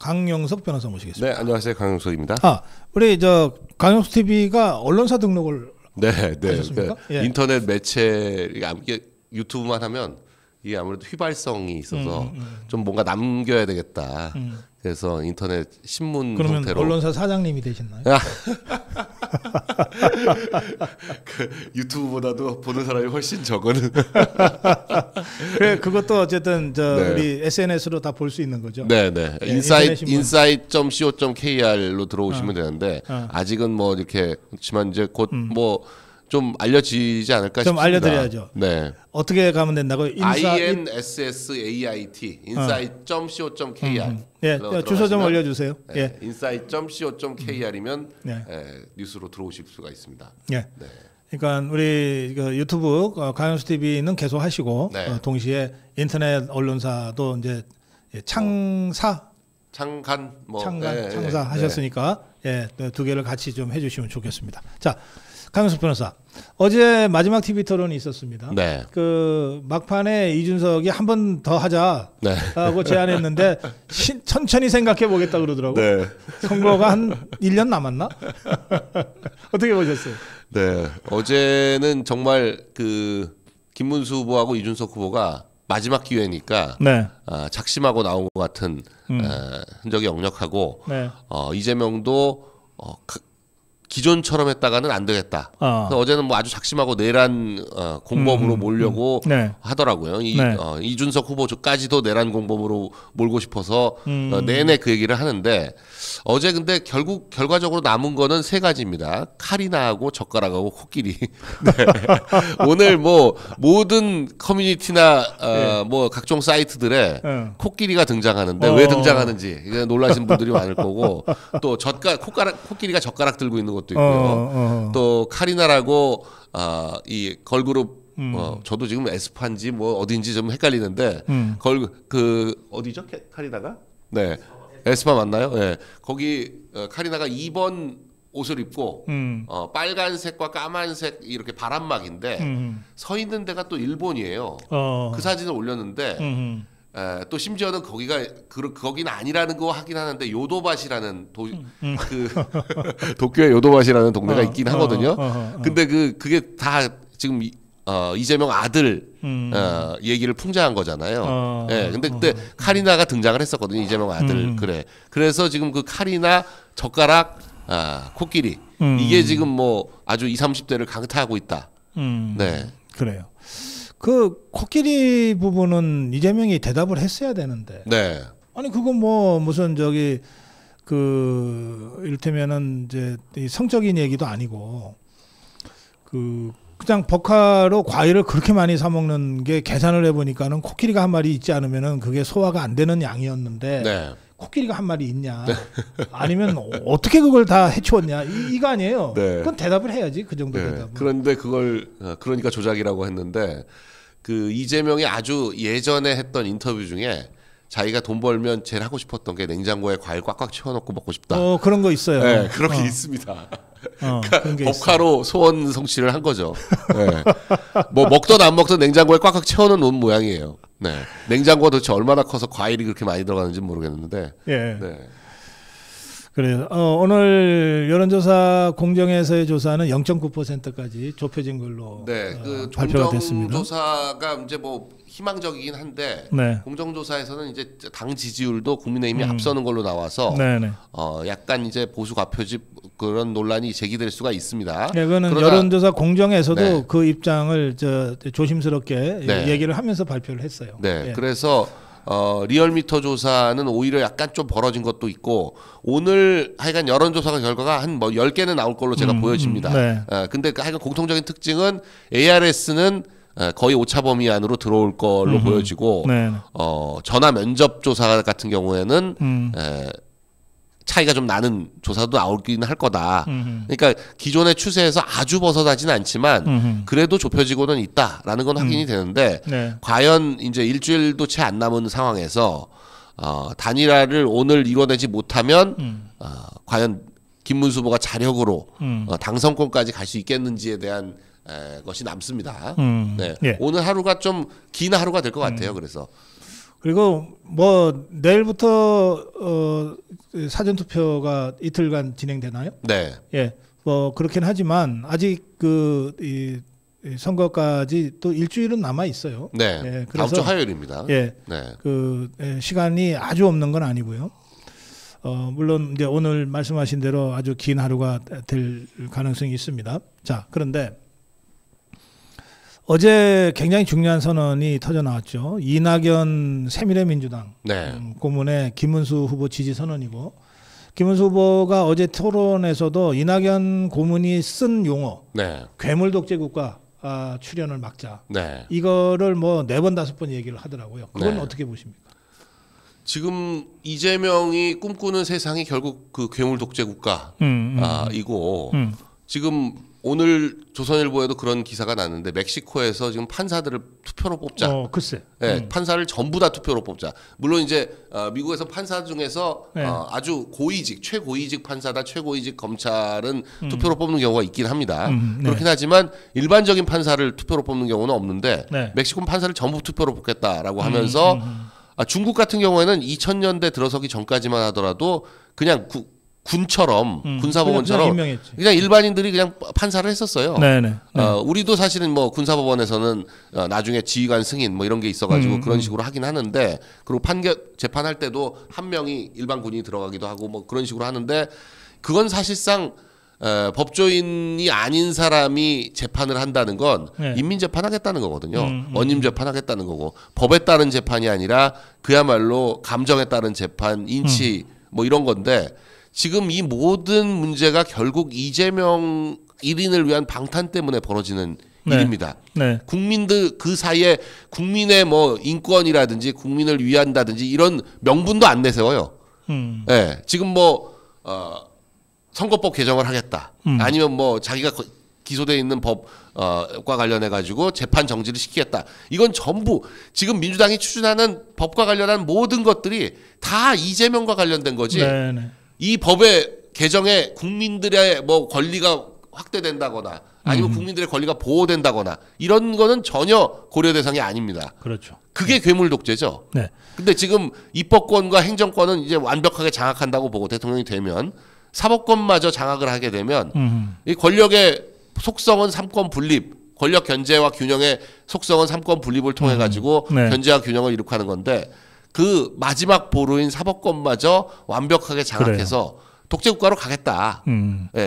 강영석 변호사 모시겠습니다. 네, 안녕하세요. 강영석입니다. 우리 강영석 TV가 언론사 등록을 하셨습니까? 네. 인터넷 매체 이게 유튜브만 하면 이게 아무래도 휘발성이 있어서 좀 뭔가 남겨야 되겠다. 그래서 인터넷 신문 그러면 형태로. 언론사 사장님이 되셨나요? 그 유튜브보다도 보는 사람이 훨씬 적은. 그래, 그것도 어쨌든 네. 우리 SNS로 다 볼 수 있는 거죠. 네. 인사이트 insight.co.kr로 들어오시면 되는데 아직은 뭐 이렇게 그렇지만 이제 곧 뭐 좀 알려지지 않을까 좀 싶습니다. 알려드려야죠. 네. 어떻게 가면 된다고요? INSSAIT insight.co.kr. 주소 좀 알려주세요. 네, insight.co.kr이면 뉴스로 들어오실 수가 있습니다. 네. 그러니까 우리 유튜브 강영수 TV는 계속 하시고 동시에 인터넷 언론사도 이제 창사 하셨으니까 두 개를 같이 좀 해주시면 좋겠습니다. 자, 강영석 변호사, 어제 마지막 TV 토론이 있었습니다. 네. 그 막판에 이준석이 한 번 더 하자고 제안했는데 천천히 생각해 보겠다 그러더라고. 네. 선거가 한 1년 남았나? 어떻게 보셨어요? 네. 어제는 정말 그 김문수 후보하고 이준석 후보가 마지막 기회니까 작심하고 나온 것 같은 흔적이 역력하고 이재명도 기존처럼 했다가는 안 되겠다. 그래서 어제는 뭐 아주 작심하고 내란 공범으로 몰려고 하더라고요. 이준석 후보까지도 내란 공범으로 몰고 싶어서 내내 그 얘기를 하는데 어제 근데 결국 결과적으로 남은 거는 세 가지입니다. 칼이나하고 젓가락하고 코끼리. 네. 오늘 뭐 모든 커뮤니티나 뭐 각종 사이트들에 코끼리가 등장하는데 왜 등장하는지 놀라신 분들이 많을 거고 또 코끼리가 젓가락 들고 있는 것도 있고요. 또 카리나라고 이 걸그룹 저도 지금 에스파인지 뭐 어딘지 좀 헷갈리는데 어디죠? 카리나가? 네. 에스파 맞나요? 네. 거기 카리나가 2번 옷을 입고 빨간색과 까만색 이렇게 바람막인데 서 있는 데가 또 일본이에요. 그 사진을 올렸는데 또 심지어는 거기는 아니라는 거 하긴 하는데 요도바시라는 도쿄의 요도바시라는 동네가 있긴 하거든요. 근데 그게 다 지금 이재명 아들 얘기를 풍자한 거잖아요. 근데 그때 카리나가 등장을 했었거든요. 이재명 아들. 그래서 지금 그 카리나, 젓가락, 코끼리 이게 지금 뭐 아주 20, 30대를 강타하고 있다. 네. 그래요. 그 코끼리 부분은 이재명이 대답을 했어야 되는데. 네. 아니 그건 뭐 무슨 이를테면은 이제 성적인 얘기도 아니고 그냥 버카로 과일을 그렇게 많이 사 먹는 게 계산을 해보니까는 코끼리가 한 마리 있지 않으면은 그게 소화가 안 되는 양이었는데 코끼리가 한 마리 있냐 아니면 어떻게 그걸 다 해치웠냐 이거 아니에요. 그건 대답을 해야지 그 정도 대답은. 그런데 그걸 그러니까 조작이라고 했는데 그 이재명이 아주 예전에 했던 인터뷰 중에 자기가 돈 벌면 제일 하고 싶었던 게 냉장고에 과일 꽉꽉 채워놓고 먹고 싶다. 그런 거 있어요. 네, 그런 게 있습니다. 그러니까 법카로 소원 성취를 한 거죠. 네. 뭐 먹던 안 먹던 냉장고에 꽉꽉 채워놓은 모양이에요. 네. 냉장고가 도대체 얼마나 커서 과일이 그렇게 많이 들어가는지 모르겠는데. 그래요. 오늘 여론조사 공정에서의 조사는 0.9%까지 좁혀진 걸로 발표가 됐습니다. 공정조사가 이제 뭐 희망적이긴 한데 공정조사에서는 이제 당 지지율도 국민의힘이 앞서는 걸로 나와서 약간 이제 보수 과표집 그런 논란이 제기될 수가 있습니다. 그거는 여론조사 공정에서도 그 입장을 조심스럽게 얘기를 하면서 발표를 했어요. 그래서 리얼미터 조사는 오히려 약간 좀 벌어진 것도 있고 오늘 하여간 여론조사 결과가 한 뭐 10개는 나올 걸로 제가 보여집니다. 근데 하여간 공통적인 특징은 ARS는 거의 오차 범위 안으로 들어올 걸로 보여지고 전화 면접 조사 같은 경우에는 차이가 좀 나는 조사도 나오긴 할 거다. 그러니까 기존의 추세에서 아주 벗어나지는 않지만 그래도 좁혀지고는 있다라는 건 확인이 되는데 과연 이제 일주일도 채 안 남은 상황에서 단일화를 오늘 이뤄내지 못하면 과연 김문수 후보가 자력으로 당선권까지 갈 수 있겠는지에 대한 것이 남습니다. 오늘 하루가 좀 긴 하루가 될 것 같아요. 그래서 그리고 뭐 내일부터 사전 투표가 이틀간 진행되나요? 네. 예. 뭐 그렇긴 하지만 아직 이 선거까지 또 일주일은 남아 있어요. 네. 예, 다음 주 화요일입니다. 예. 네. 시간이 아주 없는 건 아니고요. 물론 이제 오늘 말씀하신 대로 아주 긴 하루가 될 가능성이 있습니다. 자, 그런데 어제 굉장히 중요한 선언이 터져 나왔죠. 이낙연 새미래민주당 고문의 김문수 후보 지지 선언이고, 김문수 후보가 어제 토론에서도 이낙연 고문이 쓴 용어 괴물 독재 국가 출현을 막자, 이거를 뭐 4번 5번 얘기를 하더라고요. 그건 어떻게 보십니까? 지금 이재명이 꿈꾸는 세상이 결국 그 괴물 독재 국가이고 지금 오늘 조선일보에도 그런 기사가 났는데 멕시코에서 지금 판사들을 투표로 뽑자. 글쎄. 네, 판사를 전부 다 투표로 뽑자. 물론 이제 미국에서 판사 중에서 아주 고위직, 최고위직 판사다, 최고위직 검찰은 투표로 뽑는 경우가 있긴 합니다. 그렇긴 하지만 일반적인 판사를 투표로 뽑는 경우는 없는데 멕시코 판사를 전부 투표로 뽑겠다라고 하면서 중국 같은 경우에는 2000년대 들어서기 전까지만 하더라도 그냥 군처럼 군사법원처럼 그냥 일반인들이 그냥 판사를 했었어요. 우리도 사실은 뭐 군사법원에서는 나중에 지휘관 승인 뭐 이런 게 있어가지고 그런 식으로 하긴 하는데, 그리고 재판할 때도 한 명이 일반 군인이 들어가기도 하고 뭐 그런 식으로 하는데, 그건 사실상 법조인이 아닌 사람이 재판을 한다는 건 인민재판하겠다는 거거든요. 원님재판하겠다는 거고, 법에 따른 재판이 아니라 그야말로 감정에 따른 재판, 인치 뭐 이런 건데, 지금 이 모든 문제가 결국 이재명 1인을 위한 방탄 때문에 벌어지는 일입니다. 국민들 그 사이에 국민의 뭐 인권이라든지 국민을 위한다든지 이런 명분도 안 내세워요. 지금 뭐 선거법 개정을 하겠다. 아니면 뭐 자기가 기소돼 있는 법과 관련해 가지고 재판 정지를 시키겠다. 이건 전부 지금 민주당이 추진하는 법과 관련한 모든 것들이 다 이재명과 관련된 거지. 이 법의 개정에 국민들의 뭐 권리가 확대된다거나 아니면 국민들의 권리가 보호된다거나 이런 거는 전혀 고려 대상이 아닙니다. 그렇죠. 그게 괴물 독재죠. 근데 지금 입법권과 행정권은 이제 완벽하게 장악한다고 보고 대통령이 되면 사법권마저 장악을 하게 되면 이 권력의 속성은 삼권 분립, 권력 견제와 균형의 속성은 삼권 분립을 통해 가지고 견제와 균형을 이룩하는 건데, 그 마지막 보루인 사법권마저 완벽하게 장악해서 독재국가로 가겠다.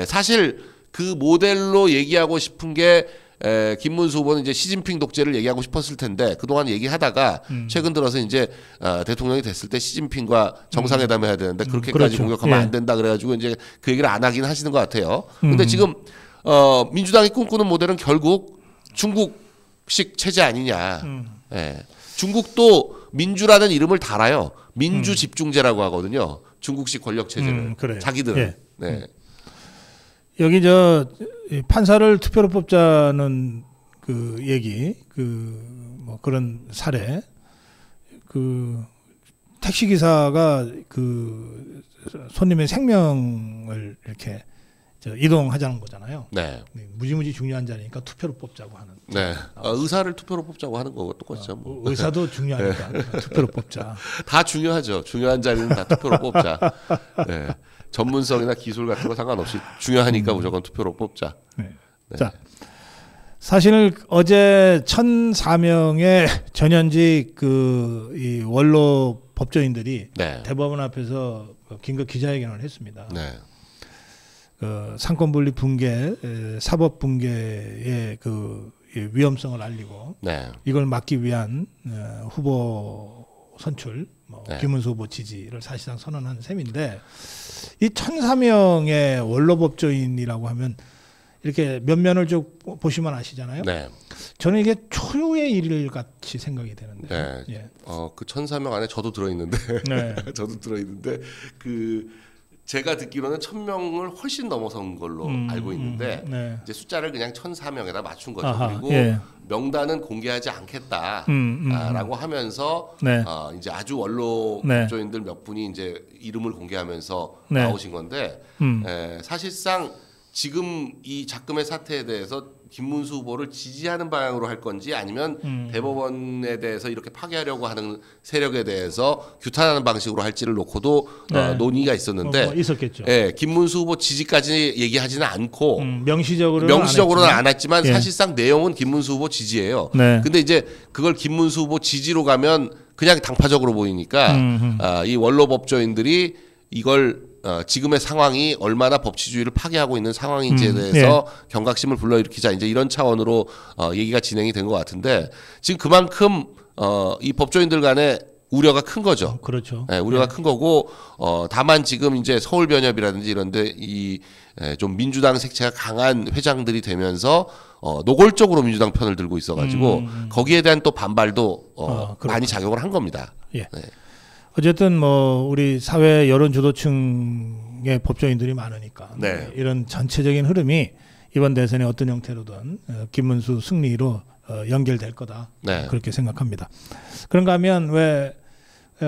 사실 그 모델로 얘기하고 싶은 게 김문수 후보는 이제 시진핑 독재를 얘기하고 싶었을 텐데 그동안 얘기하다가 최근 들어서 이제 대통령이 됐을 때 시진핑과 정상회담을 해야 되는데 그렇게까지 공격하면 안 된다 그래가지고 이제 그 얘기를 안 하긴 하시는 것 같아요. 근데 지금 민주당이 꿈꾸는 모델은 결국 중국식 체제 아니냐. 중국도 민주라는 이름을 달아요. 민주 집중제라고 하거든요. 중국식 권력 체제를. 자기들은. 여기 판사를 투표로 뽑자는 그 얘기, 뭐 그런 사례, 택시 기사가 손님의 생명을 이렇게 이동하자는 거잖아요. 무지무지 중요한 자리니까 투표로 뽑자고 하는. 의사를 투표로 뽑자고 하는 거고 똑같죠. 뭐. 의사도 중요하니까 투표로 뽑자. 다 중요하죠. 중요한 자리는 다 투표로 뽑자. 전문성이나 기술 같은 거 상관없이 중요하니까 무조건 투표로 뽑자. 자, 사실 어제 1,004명의 전현직 이 원로 법조인들이 대법원 앞에서 긴급 기자회견을 했습니다. 상권 분립 붕괴, 사법 붕괴의 위험성을 알리고 이걸 막기 위한 후보 선출, 김문수 후보 지지를 사실상 선언한 셈인데, 이 1,004명의 원로 법조인이라고 하면 이렇게 면면을 쭉 보시면 아시잖아요. 저는 이게 초유의 일 같이 생각이 되는데. 그 1,004명 안에 저도 들어있는데, 저도 들어있는데 제가 듣기로는 1,000명을 훨씬 넘어선 걸로 알고 있는데 이제 숫자를 그냥 1,004명에다 맞춘 거죠. 그리고 명단은 공개하지 않겠다라고 하면서 이제 아주 원로 법조인들 몇 분이 이제 이름을 공개하면서 나오신 건데 사실상 지금 이 작금의 사태에 대해서 김문수 후보를 지지하는 방향으로 할 건지 아니면 대법원에 대해서 이렇게 파기하려고 하는 세력에 대해서 규탄하는 방식으로 할지를 놓고도 논의가 있었는데 있었겠죠. 김문수 후보 지지까지 얘기하지는 않고 명시적으로는 안 했지만 사실상 내용은 김문수 후보 지지예요. 근데 이제 그걸 김문수 후보 지지로 가면 그냥 당파적으로 보이니까 이 원로 법조인들이 이걸 지금의 상황이 얼마나 법치주의를 파괴하고 있는 상황인지에 대해서 경각심을 불러일으키자 이제 이런 차원으로 얘기가 진행이 된 것 같은데 지금 그만큼 이 법조인들 간에 우려가 큰 거죠. 그렇죠. 우려가 큰 거고 다만 지금 이제 서울변협이라든지 이런데 이 좀 민주당 색채가 강한 회장들이 되면서 노골적으로 민주당 편을 들고 있어가지고 거기에 대한 또 반발도 많이 작용을 한 겁니다. 어쨌든 뭐 우리 사회 여론 주도층의 법조인들이 많으니까 이런 전체적인 흐름이 이번 대선에 어떤 형태로든 김문수 승리로 연결될 거다 그렇게 생각합니다. 그런가 하면 왜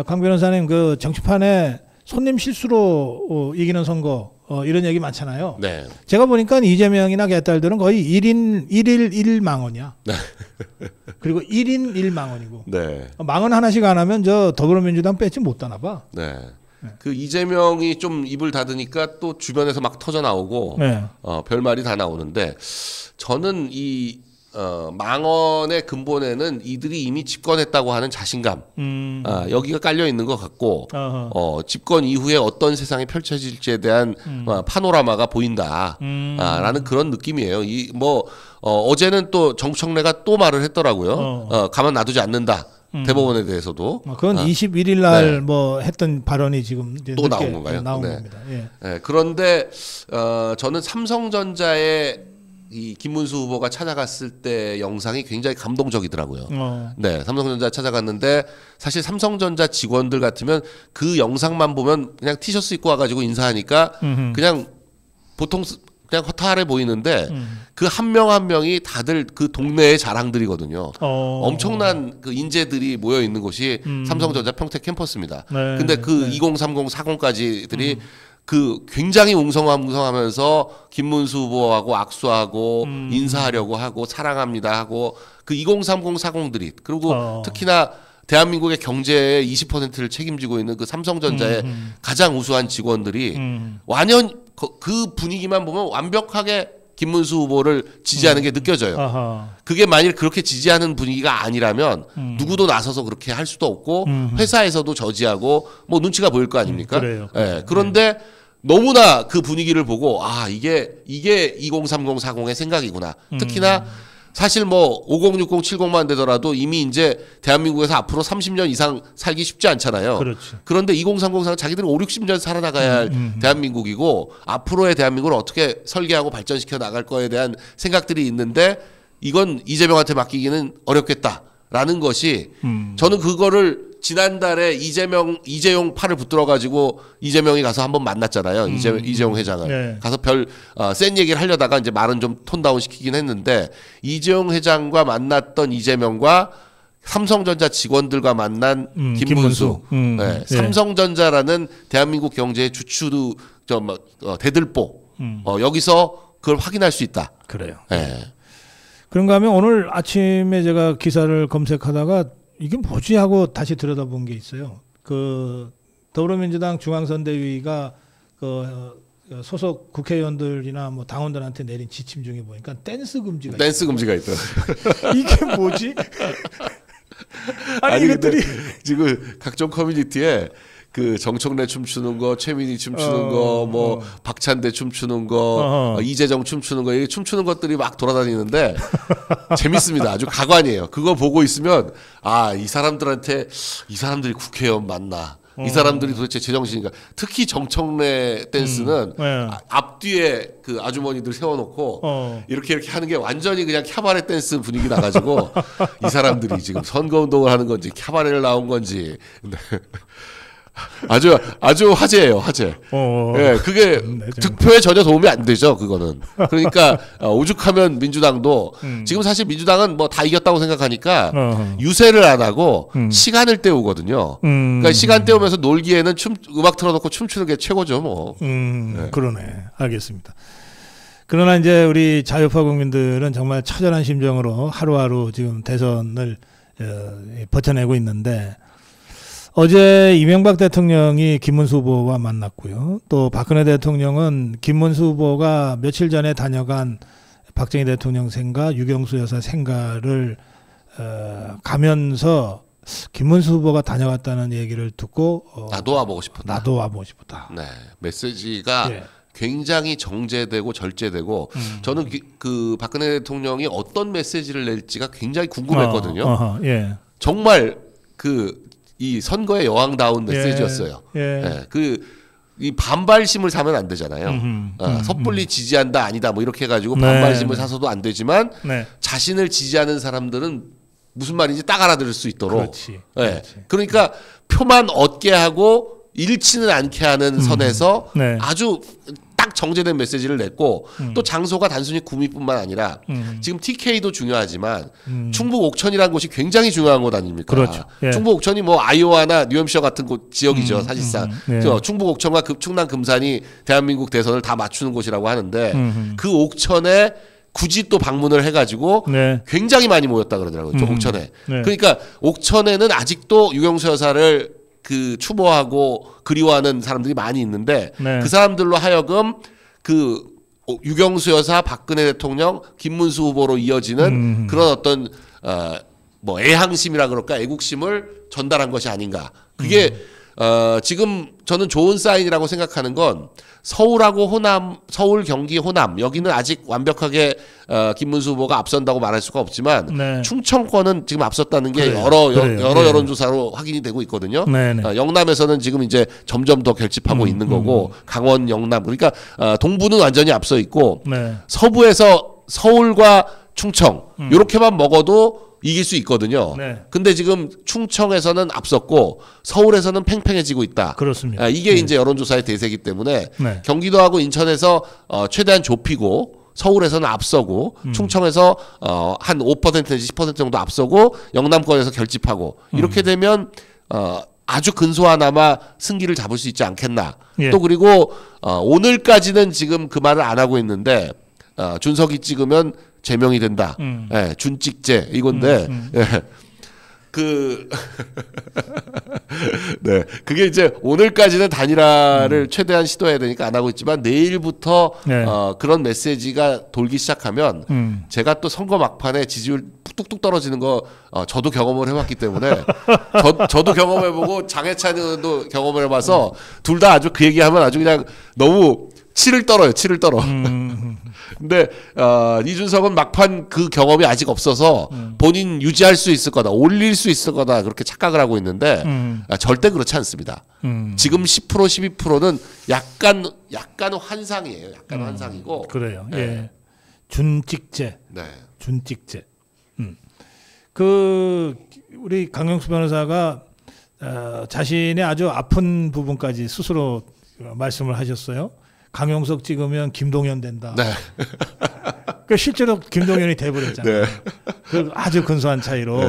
강 변호사님 그 정치판에 손님 실수로 이기는 선거 이런 얘기 많잖아요. 제가 보니까 이재명이나 개딸들은 거의 1일 1망원이야. 그리고 1인 1망원이고 망원 하나씩 안 하면 저 더불어민주당 배지 못 따나 봐. 그 이재명이 좀 입을 닫으니까 또 주변에서 막 터져 나오고 별말이 다 나오는데 저는 이 망언의 근본에는 이들이 이미 집권했다고 하는 자신감 여기가 깔려 있는 것 같고 집권 이후에 어떤 세상이 펼쳐질지에 대한 파노라마가 보인다 라는 그런 느낌이에요. 어제는 또 정청래가 또 말을 했더라고요. 가만 놔두지 않는다. 대법원에 대해서도 그건 21일 날 뭐 했던 발언이 지금 이제 또 나온 건가요? 나온 겁니다. 그런데 저는 삼성전자의 이 김문수 후보가 찾아갔을 때 영상이 굉장히 감동적이더라고요. 삼성전자 찾아갔는데 사실 삼성전자 직원들 같으면 그 영상만 보면 그냥 티셔츠 입고 와가지고 인사하니까 그냥 보통 그냥 허탈해 보이는데 그 한 명 한 명이 다들 그 동네의 자랑들이거든요. 엄청난 그 인재들이 모여 있는 곳이 삼성전자 평택 캠퍼스입니다. 근데 그 2030, 40까지들이 그 굉장히 웅성하면서 김문수 후보하고 악수하고 인사하려고 하고 사랑합니다 하고 그 2030, 40들이 그리고 특히나 대한민국의 경제의 20%를 책임지고 있는 그 삼성전자의 가장 우수한 직원들이 완전 그 분위기만 보면 완벽하게 김문수 후보를 지지하는 게 느껴져요. 그게 만일 그렇게 지지하는 분위기가 아니라면 누구도 나서서 그렇게 할 수도 없고 회사에서도 저지하고 뭐 눈치가 보일 거 아닙니까? 그런데 너무나 그 분위기를 보고 이게 2030, 40의 생각이구나. 특히나 사실 뭐 50, 60, 70만 되더라도 이미 이제 대한민국에서 앞으로 30년 이상 살기 쉽지 않잖아요. 그런데 2030, 40은 자기들은 5, 60년 살아나가야 할 대한민국이고 앞으로의 대한민국을 어떻게 설계하고 발전시켜 나갈 거에 대한 생각들이 있는데 이건 이재명한테 맡기기는 어렵겠다라는 것이 저는 그거를 지난달에 이재용 팔을 붙들어 가지고 이재명이 가서 한번 만났잖아요. 이재용 회장을 가서 센 얘기를 하려다가 이제 말은 좀 톤다운 시키긴 했는데 이재용 회장과 만났던 이재명과 삼성전자 직원들과 만난 김문수. 삼성전자라는 대한민국 경제의 주추도 대들보. 여기서 그걸 확인할 수 있다. 그래요. 그런가 하면 오늘 아침에 제가 기사를 검색하다가 이게 뭐지 하고 다시 들여다본 게 있어요. 그 더불어민주당 중앙선대위가 그 소속 국회의원들이나 뭐 당원들한테 내린 지침 중에 보니까 댄스 금지가 있더라고요. 이게 뭐지? 아니 이것들이 지금 각종 커뮤니티에 그 정청래 춤추는 거, 최민희 춤추는 거, 뭐 박찬대 춤추는 거, 이재정 춤추는 거, 이게 춤추는 것들이 막 돌아다니는데 재밌습니다. 아주 가관이에요. 그거 보고 있으면 이 사람들이 국회의원 맞나? 이 사람들이 도대체 제정신인가? 특히 정청래 댄스는 앞뒤에 그 아주머니들 세워놓고 이렇게 하는 게 완전히 그냥 캬바레 댄스 분위기 나가지고 이 사람들이 지금 선거운동을 하는 건지 캬바레를 나온 건지. 아주 화제예요, 화제. 그게 득표에 전혀 도움이 안 되죠, 그거는. 그러니까 오죽하면 민주당도 지금 사실 민주당은 뭐 다 이겼다고 생각하니까 유세를 안 하고 시간을 때우거든요. 그러니까 시간 때우면서 놀기에는 음악 틀어놓고 춤추는 게 최고죠, 뭐. 그러네, 알겠습니다. 그러나 이제 우리 자유파 국민들은 정말 처절한 심정으로 하루하루 지금 대선을 버텨내고 있는데 어제 이명박 대통령이 김문수 후보와 만났고요. 또 박근혜 대통령은 김문수 후보가 며칠 전에 다녀간 박정희 대통령 생가, 유경수 여사 생가를 가면서 김문수 후보가 다녀갔다는 얘기를 듣고 나도 와보고 싶었다. 나도 와보고 싶었다. 네, 메시지가 굉장히 정제되고 절제되고 저는 그 박근혜 대통령이 어떤 메시지를 낼지가 굉장히 궁금했거든요. 정말 이 선거의 여왕다운 메시지였어요. 이 반발심을 사면 안 되잖아요. 섣불리 지지한다 아니다 뭐 이렇게 해가지고 반발심을 사서도 안 되지만 자신을 지지하는 사람들은 무슨 말인지 딱 알아들을 수 있도록. 그렇지. 그러니까 표만 얻게 하고 잃지는 않게 하는 선에서 아주 딱 정제된 메시지를 냈고 또 장소가 단순히 구미뿐만 아니라 지금 TK도 중요하지만 충북 옥천이라는 곳이 굉장히 중요한 곳 아닙니까? 그렇죠. 충북 옥천이 뭐 아이오와나 뉴햄셔 같은 곳 지역이죠. 사실상 충북 옥천과 충남 금산이 대한민국 대선을 다 맞추는 곳이라고 하는데 그 옥천에 굳이 또 방문을 해가지고 굉장히 많이 모였다 그러더라고요. 옥천에. 그러니까 옥천에는 아직도 유경수 여사를 추모하고 그리워하는 사람들이 많이 있는데 그 사람들로 하여금 유경수 여사, 박근혜 대통령, 김문수 후보로 이어지는 그런 어떤 뭐 애향심이라 그럴까 애국심을 전달한 것이 아닌가. 그게 지금 저는 좋은 사인이라고 생각하는 건 서울하고 호남, 서울, 경기, 호남 여기는 아직 완벽하게 김문수 후보가 앞선다고 말할 수가 없지만 충청권은 지금 앞섰다는 게 여러 여론조사로 확인이 되고 있거든요. 영남에서는 지금 이제 점점 더 결집하고 있는 거고 강원, 영남 그러니까 동부는 완전히 앞서 있고 서부에서 서울과 충청 이렇게만 먹어도 이길 수 있거든요. 근데 지금 충청에서는 앞섰고 서울에서는 팽팽해지고 있다. 그렇습니다. 이게 이제 여론조사의 대세이기 때문에 경기도하고 인천에서 최대한 좁히고 서울에서는 앞서고 충청에서 한 5% 내지 10% 정도 앞서고 영남권에서 결집하고 이렇게 되면 아주 근소하나마 승기를 잡을 수 있지 않겠나. 또 그리고 오늘까지는 지금 그 말을 안 하고 있는데 준석이 찍으면 제명이 된다. 준찍제 이건데 그게 이제 오늘까지는 단일화를 최대한 시도해야 되니까 안 하고 있지만 내일부터 그런 메시지가 돌기 시작하면 제가 또 선거 막판에 지지율 뚝뚝 떨어지는 거 저도 경험을 해봤기 때문에 저도 경험해보고 장해찬 의원도 경험을 해봐서 둘 다 아주 그 얘기하면 아주 그냥 너무 치를 떨어요. 근데 이준석은 막판 그 경험이 아직 없어서 본인 유지할 수 있을 거다, 올릴 수 있을 거다 그렇게 착각을 하고 있는데 절대 그렇지 않습니다. 지금 10% 12%는 약간 환상이에요. 약간 환상이고. 그래요. 준찍제. 준찍제. 우리 강영수 변호사가 자신의 아주 아픈 부분까지 스스로 말씀을 하셨어요. 강용석 찍으면 김동연 된다. 그러니까 실제로 김동연이 돼버렸잖아요. 그 아주 근소한 차이로.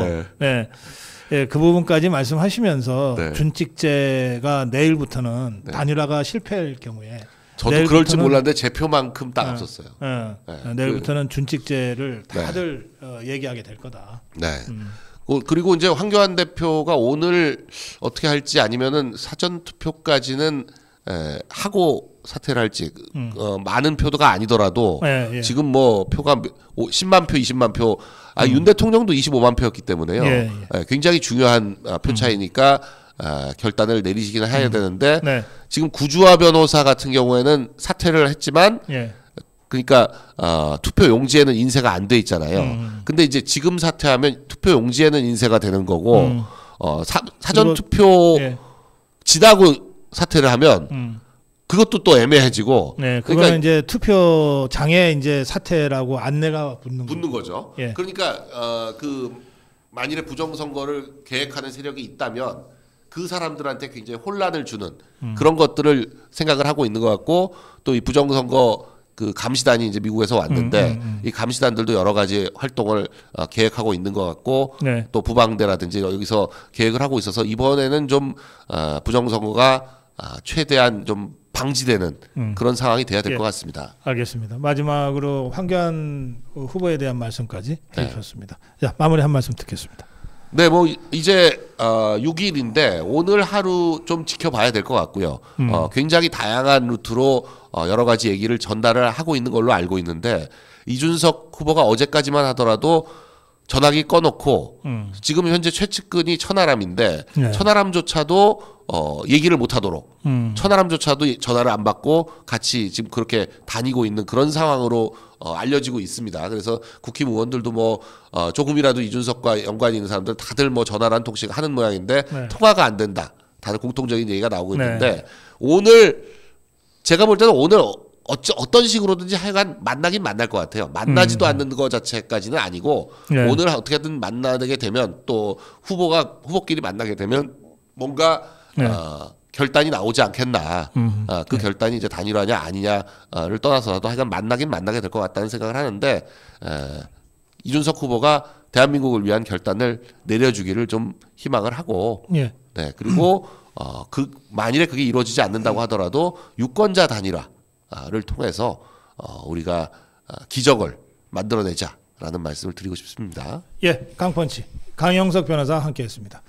그 부분까지 말씀하시면서 준찍제가 내일부터는 단일화가 실패할 경우에 저도 그럴지 몰랐는데 제 표만큼 딱 없었어요. 내일부터는 준찍제를 다들 얘기하게 될 거다. 그리고 이제 황교안 대표가 오늘 어떻게 할지 아니면은 사전 투표까지는 하고 사퇴를 할지 많은 표가 아니더라도 지금 뭐 표가 10만 표, 20만 표, 윤 대통령도 25만 표였기 때문에요. 굉장히 중요한 표 차이니까 결단을 내리시기는 해야 되는데 지금 구주화 변호사 같은 경우에는 사퇴를 했지만 그러니까 투표 용지에는 인쇄가 안 돼 있잖아요. 근데 이제 지금 사퇴하면 투표 용지에는 인쇄가 되는 거고 사전 투표 지나고 사퇴를 하면 그것도 또 애매해지고. 그거는 그러니까 이제 투표장에 이제 사퇴라고 안내가 붙는 거죠. 그러니까 만일에 부정선거를 계획하는 세력이 있다면 그 사람들한테 굉장히 혼란을 주는 그런 것들을 생각을 하고 있는 것 같고 또 이 부정선거 감시단이 이제 미국에서 왔는데 이 감시단들도 여러 가지 활동을 계획하고 있는 것 같고 또 부방대라든지 여기서 계획을 하고 있어서 이번에는 좀 부정선거가 최대한 좀 방지되는 그런 상황이 돼야 될 것 같습니다. 알겠습니다. 마지막으로 황교안 후보에 대한 말씀까지 해주셨습니다. 자, 마무리 한 말씀 듣겠습니다. 네, 뭐 이제 6일인데 오늘 하루 좀 지켜봐야 될 것 같고요. 굉장히 다양한 루트로 여러 가지 얘기를 전달을 하고 있는 걸로 알고 있는데 이준석 후보가 어제까지만 하더라도 전화기 꺼놓고 지금 현재 최측근이 천하람인데 천하람조차도 얘기를 못하도록 천하람조차도 전화를 안 받고 같이 지금 그렇게 다니고 있는 그런 상황으로 알려지고 있습니다. 그래서 국힘 의원들도 뭐 조금이라도 이준석과 연관이 있는 사람들 다들 뭐 전화를 한 통씩 하는 모양인데 통화가 안 된다. 다들 공통적인 얘기가 나오고 있는데 오늘 제가 볼 때는 오늘 어떤 식으로든지 하여간 만나긴 만날 것 같아요. 만나지도 않는 것 자체까지는 아니고 오늘 어떻게든 만나게 되면 또 후보끼리 만나게 되면 뭔가 결단이 나오지 않겠나. 그 결단이 이제 단일화냐 아니냐를 떠나서라도 하여간 만나긴 만나게 될 것 같다는 생각을 하는데 이준석 후보가 대한민국을 위한 결단을 내려주기를 좀 희망을 하고 네 그리고 만일에 그게 이루어지지 않는다고 하더라도 유권자 단일화를 통해서 우리가 기적을 만들어내자라는 말씀을 드리고 싶습니다. 강펀치 강영석 변호사와 함께했습니다.